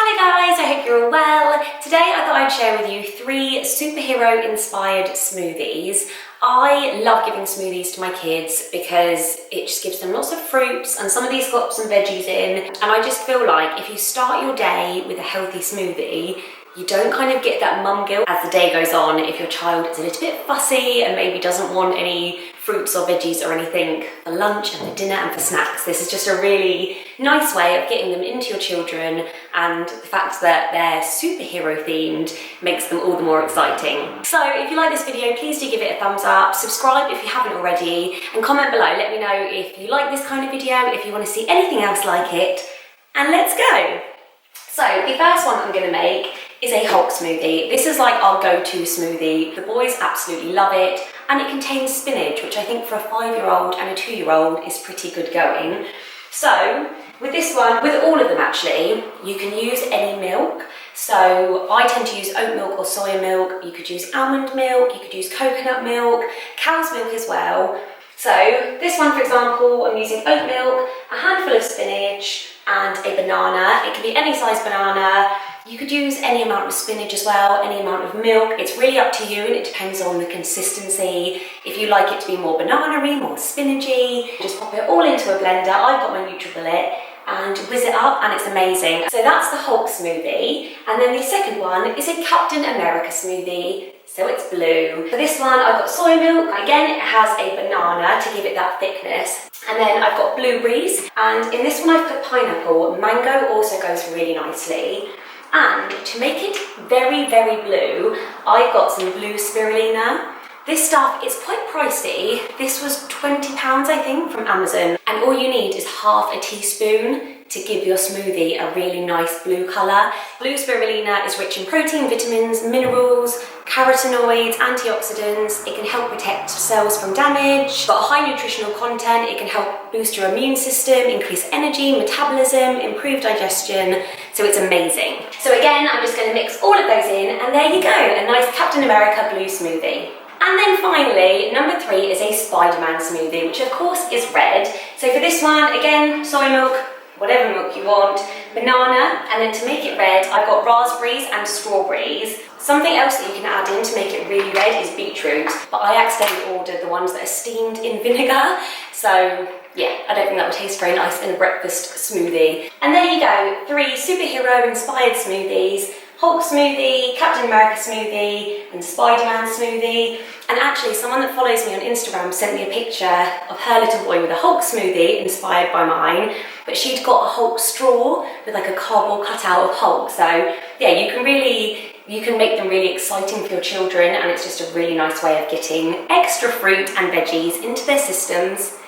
Hello guys, I hope you're all well. Today I thought I'd share with you 3 superhero inspired smoothies. I love giving smoothies to my kids because it just gives them lots of fruits, and some of these got some veggies in, and I just feel like if you start your day with a healthy smoothie, you don't kind of get that mum guilt as the day goes on if your child is a little bit fussy and maybe doesn't want any fruits or veggies or anything for lunch and for dinner and for snacks. This is just a really nice way of getting them into your children, and the fact that they're superhero themed makes them all the more exciting. So if you like this video, please do give it a thumbs up, subscribe if you haven't already, and comment below. Let me know if you like this kind of video, if you want to see anything else like it, and let's go. So the first one I'm going to make is a Hulk smoothie. This is like our go-to smoothie. The boys absolutely love it, and it contains spinach, which I think for a 5-year-old and a 2-year-old is pretty good going. So with this one, with all of them actually, you can use any milk. So I tend to use oat milk or soya milk. You could use almond milk, you could use coconut milk, cow's milk as well. So this one, for example, I'm using oat milk, a handful of spinach, and a banana. It can be any size banana. You could use any amount of spinach as well, any amount of milk. It's really up to you, and it depends on the consistency. If you like it to be more banana-y, more spinachy, just pop it all into a blender. I've got my NutriBullet and whiz it up, and it's amazing. So that's the Hulk smoothie. And then the second one is a Captain America smoothie. So it's blue. For this one, I've got soy milk. Again, it has a banana to give it that thickness. And then I've got blueberries. And in this one, I've put pineapple. Mango also goes really nicely. And to make it very, very blue, I've got some blue spirulina. This stuff is quite pricey. This was £20, I think, from Amazon. And all you need is half a teaspoon to give your smoothie a really nice blue colour. Blue spirulina is rich in protein, vitamins, minerals, carotenoids, antioxidants. It can help protect cells from damage. Got high nutritional content. It can help boost your immune system, increase energy, metabolism, improve digestion. So it's amazing. So again, I'm just going to mix all of those in, and there you go, a nice Captain America blue smoothie. And then finally, number 3 is a Spider-Man smoothie, which of course is red. So for this one, again, soy milk, whatever milk you want, banana, and then to make it red, I've got raspberries and strawberries. Something else that you can add in to make it really red is beetroot, but I accidentally ordered the ones that are steamed in vinegar. So yeah, I don't think that would taste very nice in a breakfast smoothie. And there you go, 3 superhero inspired smoothies. Hulk smoothie, Captain America smoothie, and Spider-Man smoothie. And actually, someone that follows me on Instagram sent me a picture of her little boy with a Hulk smoothie inspired by mine, but she'd got a Hulk straw with like a cardboard cutout of Hulk. So yeah, you can make them really exciting for your children, and it's just a really nice way of getting extra fruit and veggies into their systems.